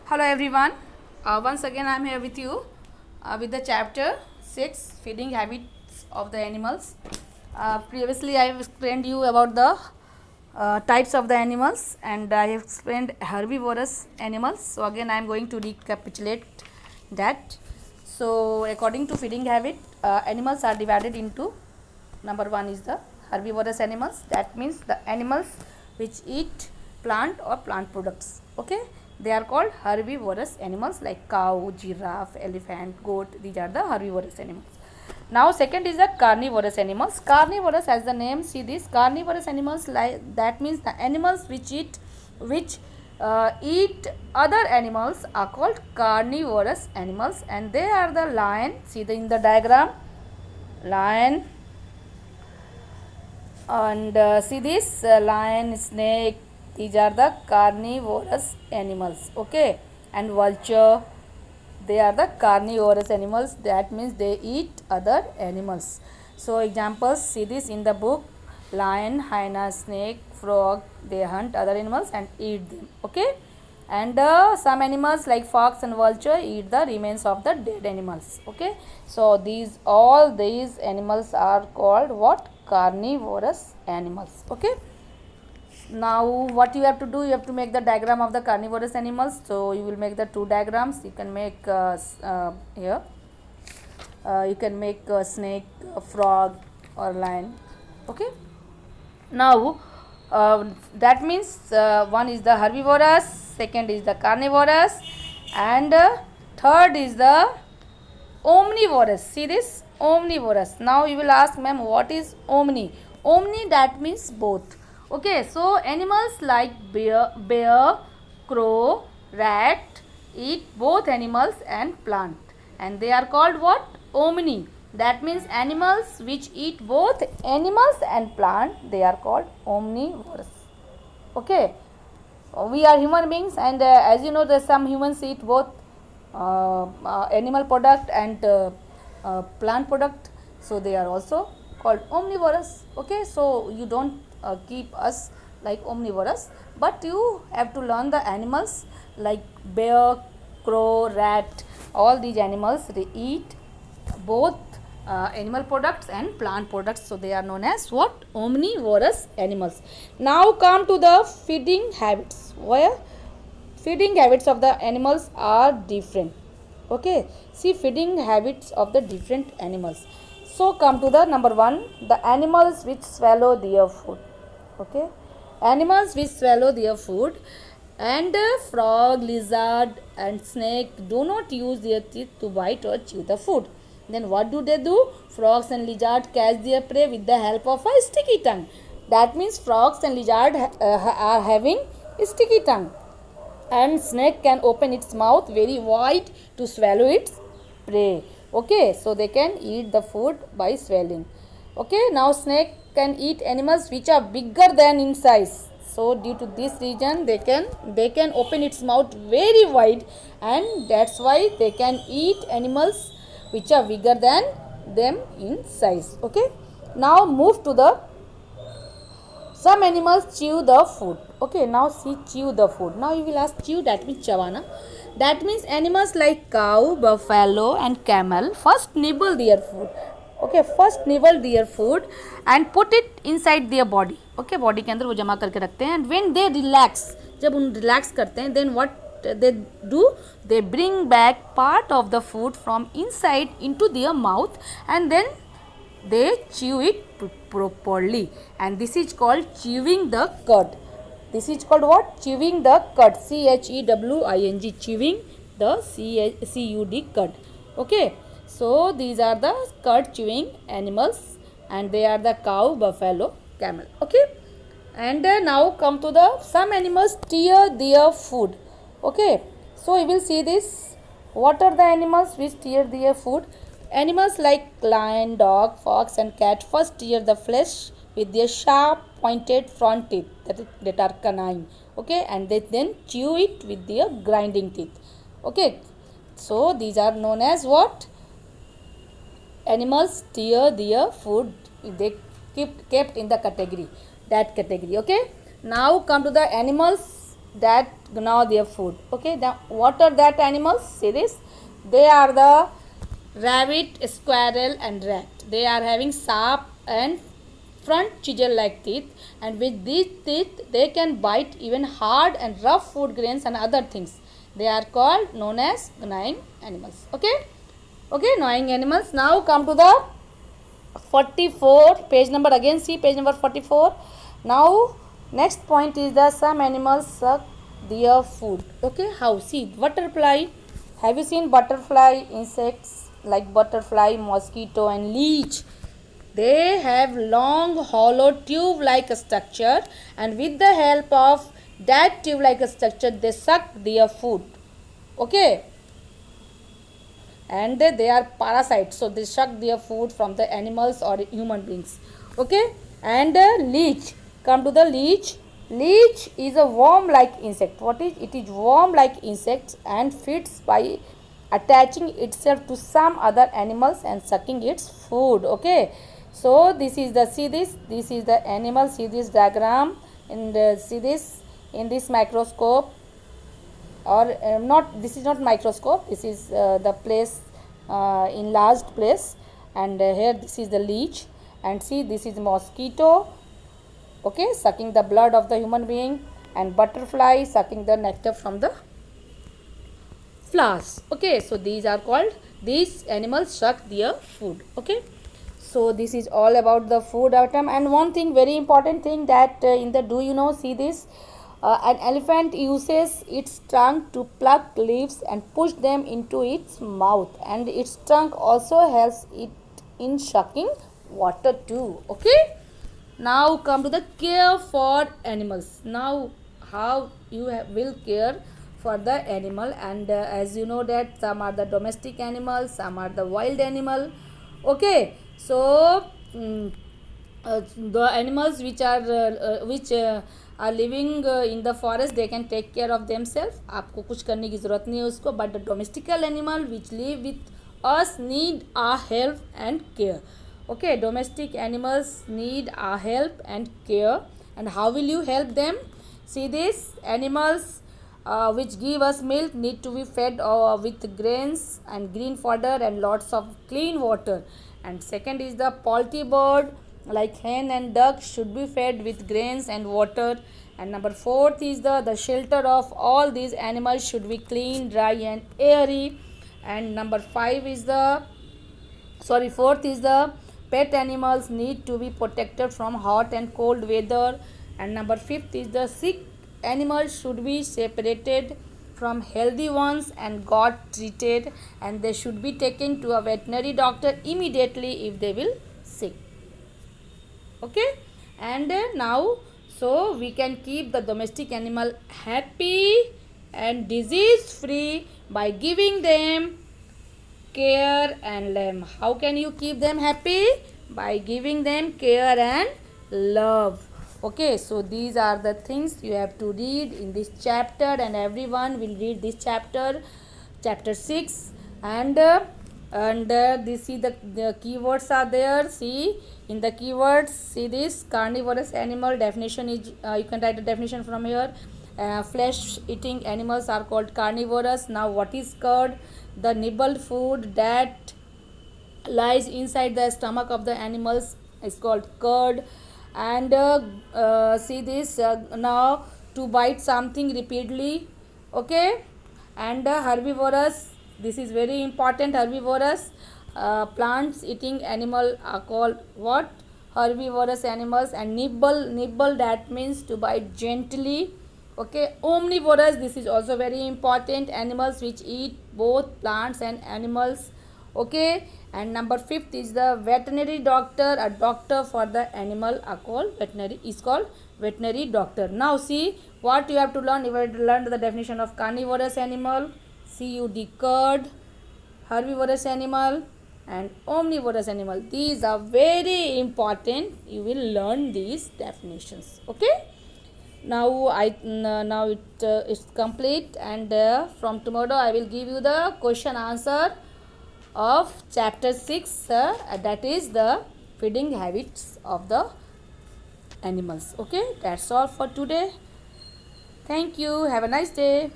Hello everyone. Once again I am here with you with the chapter 6 feeding habits of the animals. Previously I have explained you about the types of the animals and I have explained herbivorous animals. So again I am going to recapitulate that. So according to feeding habit, animals are divided into number 1 is the herbivorous animals. That means the animals which eat plant or plant products. Okay, they are called herbivorous animals like cow, giraffe, elephant, goat. These are the herbivorous animals. Now second is the carnivorous animals. Carnivorous, as the name see this, carnivorous animals, like that means the animals which eat other animals are called carnivorous animals, and they are the lion. See in the diagram, lion, and see this lion, snake. These are the carnivorous animals. Okay, and vulture, they are the carnivorous animals. That means they eat other animals. So examples, see this in the book: lion, hyena, snake, frog. They hunt other animals and eat them. Okay, and some animals like fox and vulture eat the remains of the dead animals. Okay, so all these animals are called what? Carnivorous animals. Okay, now what you have to do, you have to make the diagram of the carnivorous animals. So you will make the two diagrams. You can make here you can make a snake, a frog, or lion. Okay, now that means one is the herbivorous, second is the carnivorous, and third is the omnivorous. See this, omnivorous. Now you will ask, ma'am, what is omni? Omni, that means both. Okay, so animals like bear, crow, rat eat both animals and plant, and they are called what? Omni. That means animals which eat both animals and plant, they are called omnivorous. Okay, we are human beings, and as you know, there's some humans eat both animal product and plant product, so they are also called omnivorous. Okay, so you don't keep us like omnivorous, but you have to learn the animals like bear, crow, rat. All these animals, they eat both animal products and plant products, so they are known as what? Omnivorous animals. Now come to the feeding habits, where feeding habits of the animals are different. Okay, see feeding habits of the different animals. So come to the number 1, the animals which swallow their food. Okay, animals which swallow their food, and frog, lizard and snake do not use their teeth to bite or chew the food. Then what do they do? Frogs and lizard catch their prey with the help of a sticky tongue. That means frogs and lizard are having sticky tongue, and snake can open its mouth very wide to swallow its prey. Okay, so they can eat the food by swallowing. Okay, now snake can eat animals which are bigger than in size. So due to this reason, they can open its mouth very wide, and that's why they can eat animals which are bigger than them in size. Okay, now move to the some animals chew the food. Okay, now see, chew the food. Now you will ask, chew, that means chavana. That means animals like cow, buffalo and camel first nibble their food. Okay, first nibble their food and put it inside their body. Okay, body के अंदर वो जमा करके रखते हैं, and when they relax, जब उन relax करते हैं, then what they do, they bring back part of the food from inside into their mouth, and then they chew it properly, and this is called chewing the cud. This is called what? Chewing the cud. CHEWING, chewing the CUD cud. Okay, so these are the cud chewing animals, and they are the cow, buffalo, camel. Okay, and now come to the some animals tear their food. Okay, so we will see this. What are the animals which tear their food? Animals like lion, dog, fox and cat first tear the flesh with their sharp pointed front teeth, that are canine. Okay, and they then chew it with their grinding teeth. Okay, so these are known as what? Animals tear their food. They kept in the category, that category. Okay, now come to the animals that gnaw their food. Okay, now what are that animals? See this, they are the rabbit, squirrel and rat. They are having sharp and front chisel like teeth, and with these teeth they can bite even hard and rough food grains and other things. They are called known as gnawing animals. Okay, gnawing animals. Now come to the 44 page number, again see page number 44. Now next point is the some animals suck their food. Okay, how? See, butterfly. Have you seen butterfly? Insects like butterfly, mosquito and leech, they have long hollow tube like structure, and with the help of that tube like structure they suck their food. Okay, and they are parasites, so they suck their food from the animals or human beings. Okay, and leech, come to the leech. Leech is a worm like insect. What is it? Is worm like insect and feeds by attaching itself to some other animals and sucking its food. Okay, so this is the, see this is the animal. See this diagram, and see this in this microscope, or not, this is not microscope, this is the place, enlarged place, and here this is the leech, and see this is mosquito, okay, sucking the blood of the human being, and butterfly sucking the nectar from the flowers. Okay, so these are called, these animals suck their food. Okay, so this is all about the food item. And one thing, very important thing, that in the, do you know, see this, an elephant uses its trunk to pluck leaves and push them into its mouth, and its trunk also helps it in sucking water too. Okay, now come to the care for animals. Now how you will care for the animal, and as you know that some are the domestic animals, some are the wild animal. Okay, so the animals which are living in the forest, they can take care of themselves, आपको कुछ करने की ज़रूरत नहीं है उसको. But the domestical animal which live with us need our help and care. Okay, domestic animals need our help and care. And how will you help them? See this, animals which give us milk need to be fed with grains and green fodder and lots of clean water. And second is the poultry bird like hen and duck should be fed with grains and water. And number fourth is the shelter of all these animals should be clean, dry and airy. And number five is the, sorry, fourth is the pet animals need to be protected from hot and cold weather. And number fifth is the sick animals should be separated from healthy ones and got treated, and they should be taken to a veterinary doctor immediately if they will sick. Okay, and now so we can keep the domestic animal happy and disease free by giving them care and love. How can you keep them happy? By giving them care and love. Okay, so these are the things you have to read in this chapter, and everyone will read this chapter, chapter 6. And this, see the keywords are there. See in the keywords, see this carnivorous animal definition is, you can write the definition from here. Flesh eating animals are called carnivorous. Now what is curd? The nibbled food that lies inside the stomach of the animals is called curd. And see this, now to bite something repeatedly. Okay, and herbivorous, this is very important, herbivorous plants eating animal are called what? Herbivorous animals. And nibble, that means to bite gently. Okay, omnivorous, this is also very important, animals which eat both plants and animals. Okay, and number fifth is the veterinary doctor, a doctor for the animal are called veterinary, is called veterinary doctor. Now see what you have to learn. You have to learn the definition of carnivorous animal, CUD, curd, herbivorous animal and omnivorous animal. These are very important, you will learn these definitions. Okay, now now it is complete, and from tomorrow I will give you the question answer of chapter 6, that is the feeding habits of the animals. Okay, that's all for today. Thank you. Have a nice day.